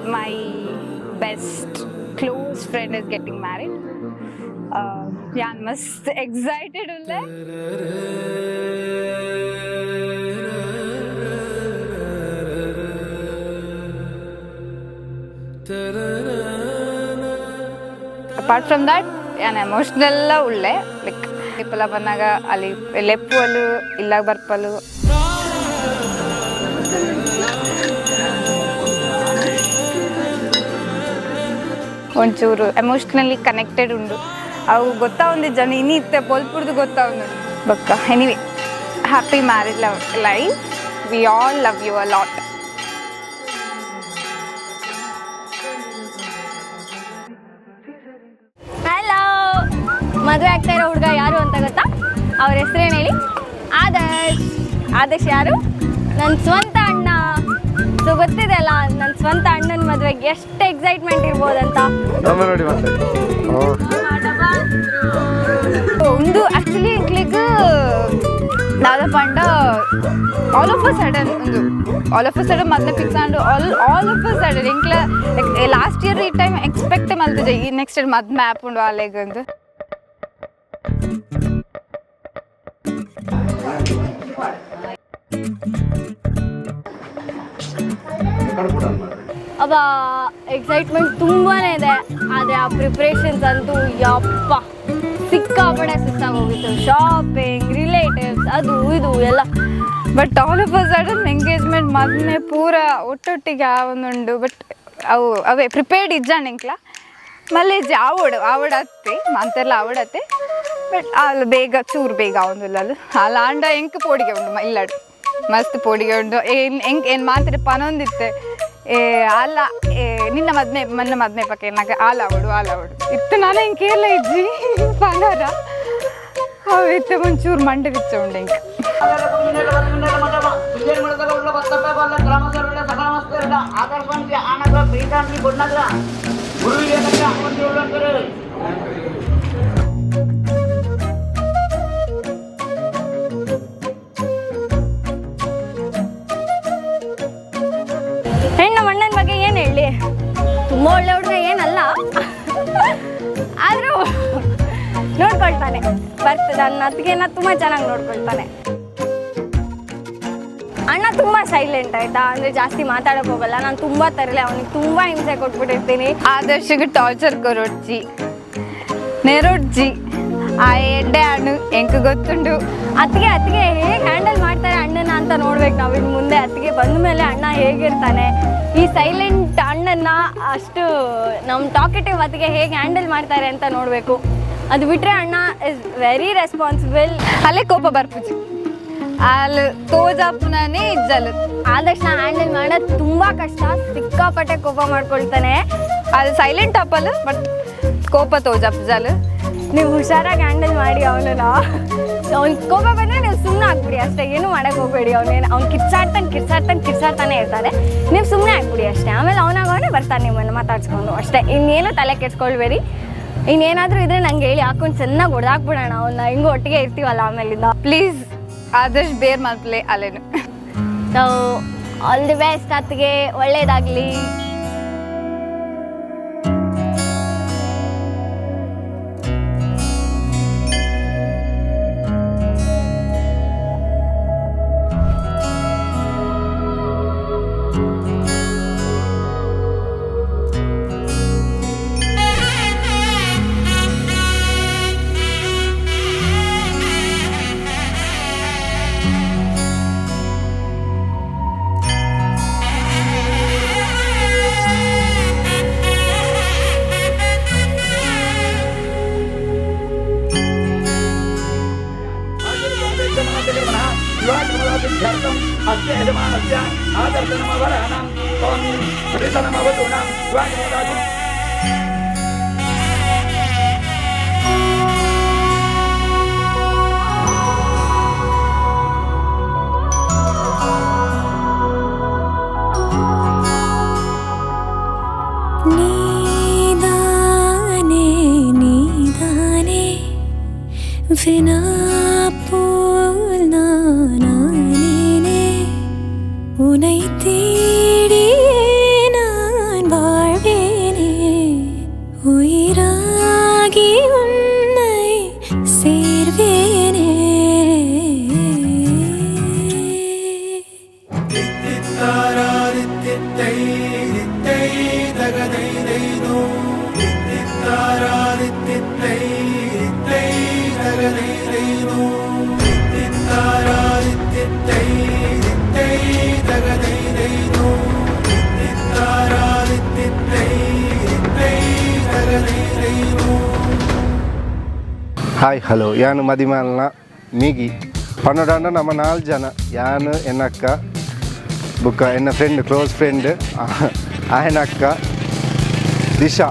my best close friend is getting married. Yeah, must excited ulle. Apart from that, an emotional ulle, like people bannaga ali leppalu illa barpalu. ಒಂಚೂರು emotionally connected ಉಂಡು ಅವು ಗೊತ್ತಾವಂದು ಜನ ಇನ್ನಿತ್ತೆ ಪೊಲ್ಪುರ್ದು ಗೊತ್ತಾವಂದು ಬಕ್ಕ anyway happy marriage life we all love you a lot. Hello, ಮದುವೆ ಆಗ್ತಾ ಇರೋ ಹುಡುಗ ಯಾರು ಅಂತ ಗೊತ್ತಾ? ಅವ್ರ ಹೆಸರೇನು ಹೇಳಿ? ಆದರ್ಶ್ ಯಾರು? ನನ್ನ ಸ್ವಂತ ಅಣ್ಣ. ಸೊ ಗೊತ್ತಿದೆ ಅಲ್ಲ ನನ್ನ ಸ್ವಂತ ಅಣ್ಣನ ಮದುವೆಗೆ ಎಷ್ಟು ಎಕ್ಸೈಟ್ಮೆಂಟ್ ಇರ್ಬೋದಂತ. ಒಂದು ಆ್ಯಕ್ಚುಲಿ ಎಂಕ್ಲಿಗೆ ದಾದ ಪಂಡ ಆಲ್ ಆಫ್ ಅ ಸಡನ್ ಮೊದಲೇ ಫಿಕ್ಸ್ ಆಂಡು ಆಲ್ ಆಫ್ ಅ ಸಡನ್ ಎಂಕ್ಲ ಲಾಸ್ಟ್ ಇಯರ್ ಈ ಟೈಮ್ ಎಕ್ಸ್ಪೆಕ್ಟ್ ಮಲ್ತಿದ್ದೆ ಈ ನೆಕ್ಸ್ಟ್ ಇಯರ್ ಮದ್ ಮ್ಯಾಪ್ ಉಂಡು ಆಲೆಗಂದು. ಅವ ಎಕ್ಸೈಟ್ಮೆಂಟ್ ತುಂಬಾ ಇದೆ, ಆದರೆ ಆ ಪ್ರಿಪ್ರೇಷನ್ಸ್ ಅಂತೂ ಯಪ್ಪ ಸಿಕ್ಕಾಪಡೆ ಸುಸ್ತಾಗೋಗಿತ್ತು. ಶಾಪಿಂಗ್, ರಿಲೇಟಿವ್ಸ್, ಅದು ಇದು ಎಲ್ಲ. But all of a sudden engagement ಮದ್ಮೆ ಪೂರ ಒಟ್ಟೊಟ್ಟಿಗೆ ಆವೊಂದುಂಡು. ಬಟ್ ಅವೇ ಪ್ರಿಪೇರ್ಡ್ ಇಜ್ಜಾನೆಂಕ್ಲ ಮಲ್ಲೇಜ್ ಆವಡತ್ತೆ ಮಂತೆಲ್ಲ ಆವಡತ್ತೆ. ಬಟ್ ಅಲ್ಲಿ ಚೂರು ಬೇಗ ಆವೊಂದಿಲ್ಲ ಅದು ಅಲ್ಲ ಆಂಡ ಎಂಕ್ ಪೋಡಿಗೆ ಉಂಡು ಇಲ್ಲಾಡು ಮಸ್ತ್ ಪೋಡಿಗೆ ಉಂಡು. ಏನು ಮಾತ್ರ ಪನೊಂದಿತ್ತೆ ಅಲ್ಲ ನಿನ್ನ ಮೊನ್ನೆ ಮದ್ನೆ ಪಕ್ಕ ಏನಾಗ ಆಲಾವಡು ಇತ್ತು ನಾನು ಹೆಂಗೆ ಕೇರಳ ಇಜ್ಜಿ ಪನರ ಅವಿತ್ತೆ ಒಂಚೂರು ಮಂಡೆ ಬಿಚ್ಚ ಉಂಡು ಹೆಂಗೆ. ಹೆಣ್ಣು ಅಣ್ಣನ ಬಗ್ಗೆ ಏನು ಹೇಳಿ, ತುಂಬ ಒಳ್ಳೆ ಹುಡುಗ ಏನಲ್ಲ, ಆದರೂ ನೋಡ್ಕೊಳ್ತಾನೆ. ನನ್ನ ಅತ್ತಿಗೆನ ತುಂಬ ಚೆನ್ನಾಗಿ ನೋಡ್ಕೊಳ್ತಾನೆ. ಅಣ್ಣ ತುಂಬ ಸೈಲೆಂಟ್ ಆಯ್ತಾ, ಅಂದರೆ ಜಾಸ್ತಿ ಮಾತಾಡೋಕೆ ಹೋಗಲ್ಲ. ನಾನು ತುಂಬ ತರಲೆ ಅವನಿಗೆ ತುಂಬ ಹಿಂಸೆ ಕೊಟ್ಬಿಟ್ಟಿರ್ತೀನಿ. ಆದರ್ಶಿಗೆ ಟಾರ್ಚರ್ ಕೊರೊಡ್ಜಿ ನೆರೊಡ್ಜಿ ಆ ಎಡ್ಡೆ ಹಣ್ಣು ಹೆಂಗೆ ಗೊತ್ತುಂಡು. ಅತ್ತಿಗೆ ಹೇಗೆ ಹ್ಯಾಂಡಲ್ ಮಾಡ್ತಾರೆ ಅಣ್ಣನ ಅಂತ ನೋಡ್ಬೇಕು ನಾವು ಇನ್ನು ಮುಂದೆ. ಅತ್ತಿಗೆ ಬಂದ ಮೇಲೆ ಅಣ್ಣ ಹೇಗಿರ್ತಾನೆ, ಈ ಸೈಲೆಂಟ್ ಅಣ್ಣನ ಅಷ್ಟು ನಮ್ಮ ಟಾಕೆಟಿವ್ ಅತ್ತಿಗೆ ಹೇಗೆ ಹ್ಯಾಂಡಲ್ ಮಾಡ್ತಾರೆ ಅಂತ ನೋಡಬೇಕು. ಅದು ಬಿಟ್ಟರೆ ಅಣ್ಣ ಇಸ್ ವೆರಿ ರೆಸ್ಪಾನ್ಸಿಬಲ್. ಅಲ್ಲೇ ಕೋಪ ಬರ್ಪುಜಿ ಅಲ್ಲಿ ತೋಜಾಪನೇ ಇಜ್ಜಲು ಆದಷ್ಟು ಹ್ಯಾಂಡಲ್ ಮಾಡೋದು ತುಂಬ ಕಷ್ಟ. ಸಿಕ್ಕಾಪಟ್ಟೆ ಕೋಪ ಮಾಡ್ಕೊಳ್ತಾನೆ. ಅದು ಸೈಲೆಂಟ್ ಅಪ್ಪಲು ಬಟ್ ಕೋಪ ತೋಜಾಪ್ ಜಲು. ನೀವು ಹುಷಾರಾಗಿ ಹ್ಯಾಂಡಲ್ ಮಾಡಿ ಅವನನ್ನ. ಅವ್ನಿಗೆ ಕೋಪ ಬಂದರೆ ನೀವು ಸುಮ್ಮನೆ ಆಗ್ಬಿಡಿ ಅಷ್ಟೇ, ಏನು ಮಾಡೋಕ್ಕೆ ಹೋಗಬೇಡಿ. ಅವ್ನು ಕಿರ್ಚಾಡ್ತಾನೆ ಇರ್ತಾರೆ, ನೀವು ಸುಮ್ಮನೆ ಆಗ್ಬಿಡಿ ಅಷ್ಟೇ. ಆಮೇಲೆ ಅವನಾಗವನೇ ಬರ್ತಾನೆ ನಿಮ್ಮನ್ನು ಮಾತಾಡ್ಸ್ಕೊಂಡು ಅಷ್ಟೇ. ಇನ್ನೇನು ತಲೆ ಕೆಡ್ಸ್ಕೊಳ್ಬೇಡಿ. ಇನ್ನೇನಾದರೂ ಇದ್ರೆ ನಂಗೆ ಹೇಳಿ, ಹಾಕೊಂಡು ಚೆನ್ನಾಗಿ ಹೊಡೆದಾಕ್ಬಿಡೋಣ ಅವನ್ನ. ಹಿಂಗೂ ಒಟ್ಟಿಗೆ ಇರ್ತೀವಲ್ಲ ಆಮೇಲಿಂದ. ಪ್ಲೀಸ್ ಆದಷ್ಟು ಬೇರೆ ಮಲ್ಪಲೆ ಅಲ್ಲೇನು. ಸೊ ಆಲ್ ದಿ ಬೆಸ್ಟ್ ಅತ್ತಿಗೆ, ಒಳ್ಳೇದಾಗಲಿ. போல் நானே உனை தேடியே நான் ಹಾಯ್ ಹಲೋ ಯಾನು ಮದಿಮಾಲ್ನ ಮೀಗಿ ಪನ್ನೊಡಾಂಡ ನಮ್ಮ 4 ಜನ ಯಾನು ಎನ್ನಕ್ಕ ಬುಕ್ಕ ಎನ್ನ ಫ್ರೆಂಡ್ ಕ್ಲೋಸ್ ಫ್ರೆಂಡ್ ಆಯನಕ್ಕ ದಿಶಾ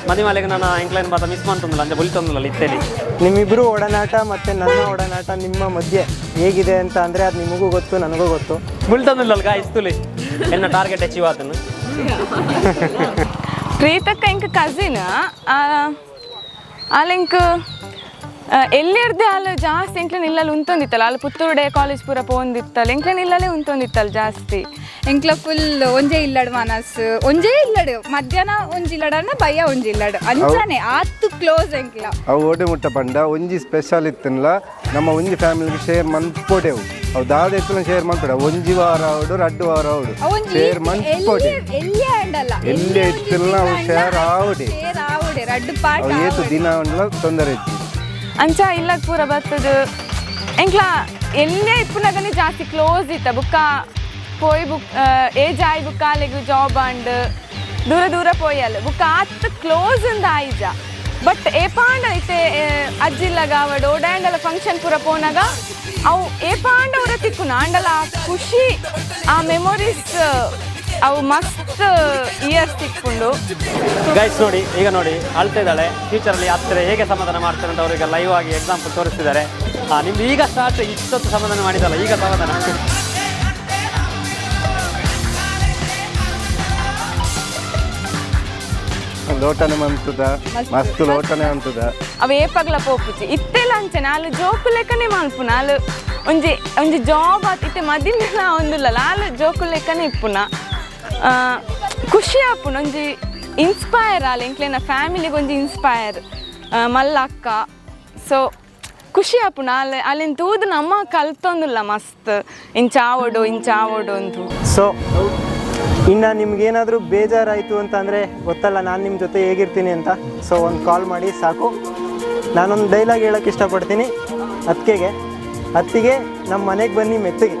ಮದಿಮಾಲೆಗೆ ನಾನು ಎಂಕ್ಲೈನ್ ಬಾತ ಮಿಸ್ ಮಾಡ್ತಂದಿಲ್ಲ ಅಂದರೆ ಬುಲ್ತಂದಿಲ್ಲ ಇತ್ತೇಳಿ ನಿಮ್ಮಿಬ್ಬರು ಒಡನಾಟ ಮತ್ತು ನನ್ನ ಒಡನಾಟ ನಿಮ್ಮ ಮಧ್ಯೆ ಹೇಗಿದೆ ಅಂತ ಅಂದರೆ ಅದು ನಿಮಗೂ ಗೊತ್ತು ನನಗೂ ಗೊತ್ತು. ಬುಲ್ತಂದಿಲ್ಲ ಗಾಯಿಸ್ತುಲಿ ಎನ್ನ ಟಾರ್ಗೆಟ್ ಅಚೀವ್ ಆತನು ಪ್ರೀತಕ್ಕ ಇಂಕ ಕಸಿನ್ ಅಲ್ಲ ಇಂಕ ಎಲ್ಲಿರ್ದೆ ಅಲ್ಲ ಜಾಸ್ತಿ ಎಂಕ್ಲೇನು ಇಲ್ಲಲ್ಲಿ ಉಂತೊಂದಿತ್ತಲ್ಲ ಅಲ್ಲಿ ಪುತ್ತೂರುಡೆ ಕಾಲೇಜ್ ಪೂರ ಪೋಂದಿತ್ತಲ್ಲ ಎಂಕ್ಲೇನು ಇಲ್ಲಲ್ಲೇ ಉಂತೊಂದಿತ್ತಲ್ಲ ಜಾಸ್ತಿ ಎಂಕ್ಲ ಫುಲ್ ಒಂಜೇ ಇಲ್ಲಡು ಮನಸ್ ಒಂಜೇ ಇಲ್ಲಡು ಮಧ್ಯಾಹ್ನ ಒಂಜಿ ಇಲ್ಲಡನ್ನ ಬಯ್ಯ ಒಂಜಿ ಇಲ್ಲಡು ಅಂಚಾನೆ ಆತು ಕ್ಲೋಸ್ ಎಂಕ್ಲ ಅವು ಓಡೆ ಮುಟ್ಟ ಪಂಡ ಒಂಜಿ ಸ್ಪೆಷಲ್ ಇತ್ತನ್ಲ ನಮ್ಮ ಒಂಜಿ ಫ್ಯಾಮಿಲಿಗೆ ಶೇರ್ ಮನ್ಪೊಡೆವು ಅವು ದಾದ ಎತ್ತಲ ಶೇರ್ ಮನ್ಪೊಡೆ ಒಂಜಿ ವಾರ ಅವಡು 2 ವಾರ ಅವಡು ಶೇರ್ ಮನ್ಪೊಡೆ ಎಲ್ಲಿ ಆಂಡಲ್ಲ ಎಲ್ಲಿ ಇತ್ತಲ್ಲ ಅವು ಶೇರ್ ಆವುಡೆ ಶೇರ್ ಆವುಡೆ 2 ಪಾರ್ಟ್ ಅವು ಏತು ದಿನ ಉಂಡ್ಲ ತೊಂದರೆ ಇತ್ತು ಅಂಚ ಇಲ್ಲಕ್ಕೆ ಪೂರ ಬರ್ತದ ಎಂಕ್ಲ ಎಲ್ಲೇ ಇಪ್ಪುನಾಗನೇ ಜಾಸ್ತಿ ಕ್ಲೋಸ್ ಇತ್ತ ಬುಕ್ಕ ಪೋಯ್ ಬುಕ್ ಏಜ್ ಆಯ್ ಬುಕ್ಕ ಅಲ್ಲಿಗೆ ಜಾಬ್ ಅಂಡ್ ದೂರ ದೂರ ಪೋಯಲ್ಲ ಬುಕ್ಕ ಆತ್ ಕ್ಲೋಸ್ ಅಂದ ಆಯ್ಜ ಬಟ್ ಏಪಾಂಡ ಐತೆ ಅಜ್ಜಿಲ್ಲಗ ಅವಡು ಓಡಾಂಡಲ ಫಂಕ್ಷನ್ ಪೂರ ಪೋನಾಗ ಅವು ಏಪಾಂಡ ಅವರ ತಿಕ್ಕುನ ಆಂಡಲ ಖುಷಿ ಆ ಮೆಮೊರೀಸ್ ಅವು ಮಸ್ತ್ ಇಯರ್ಸ್ ತಿಕ್ಕೊಂಡು ಗೈಸ್ ನೋಡಿ ಈಗ ನೋಡಿ ಅಳ್ತಾ ಇದ್ದಾಳೆ ಫ್ಯೂಚರಲ್ಲಿ ಹತ್ತಿರ ಹೇಗೆ ಸಮಾಧಾನ ಮಾಡ್ತಾರೆ ಅಂತ ಅವರಿಗೆ ಲೈವ್ ಆಗಿ ಎಕ್ಸಾಂಪಲ್ ತೋರಿಸ್ತಿದ್ದಾರೆ ನಿಮ್ದು ಈಗ ಸ್ಟಾರ್ಟ್ ಇಷ್ಟೊತ್ತು ಸಮಾಧಾನ ಮಾಡಿದಲ್ಲ ಈಗ ಸಮಾಧಾನ ಲೋಟನೆ ಮಂತದ ಮಸ್ತ್ ಲೋಟನೆ ಅಂತದ ಅವು ಏಪಗ್ಲ ಪೋಪುಜಿ ಇತ್ತೆಲ್ಲ ಅಂಚೆ ನಾಲು ಜೋಕು ಲೆಕ್ಕನೆ ಮಲ್ಪು ನಾಲು ಒಂಜಿ ಒಂಜಿ ಜಾಬ್ ಆತ್ ಇತ್ತೆ ಮದಿನ ಒಂದಿಲ್ಲ ನಾಲು ಜೋಕು ಲೆಕ್ಕನೆ ಇಪ್ಪುನ ಖುಷಿ ಆಪುನ ಒಂಜಿ ಇನ್ಸ್ಪೈರ್ ಆಲ ಎಂಕ್ಲೆನ ಫ್ಯಾಮಿಲಿಗೆ ಒಂಜಿ ಇನ್ಸ್ಪೈರ್ ಮಲ್ಲ ಅಕ್ಕ ಸೊ ಖುಷಿ ಆಪುನ ಅಲ್ಲಿನ ತೂದು ನಮ್ಮ ಕಲ್ತೊಂದಿಲ್ಲ ಮಸ್ತ್ ಇಂಚಾವಡು ಅಂತು ಸೊ ಇನ್ನು ನಿಮ್ಗೇನಾದರೂ ಬೇಜಾರಾಯಿತು ಅಂತ ಅಂದರೆ ಗೊತ್ತಲ್ಲ ನಾನು ನಿಮ್ಮ ಜೊತೆ ಹೇಗಿರ್ತೀನಿ ಅಂತ. ಸೊ ಒಂದು ಕಾಲ್ ಮಾಡಿ ಸಾಕು. ನಾನೊಂದು ಡೈಲಾಗ್ ಹೇಳೋಕ್ಕೆ ಇಷ್ಟಪಡ್ತೀನಿ. ಅತ್ತಿಗೆ ನಮ್ಮ ಮನೆಗೆ ಬನ್ನಿ ಮೆತ್ತಿಗೆ.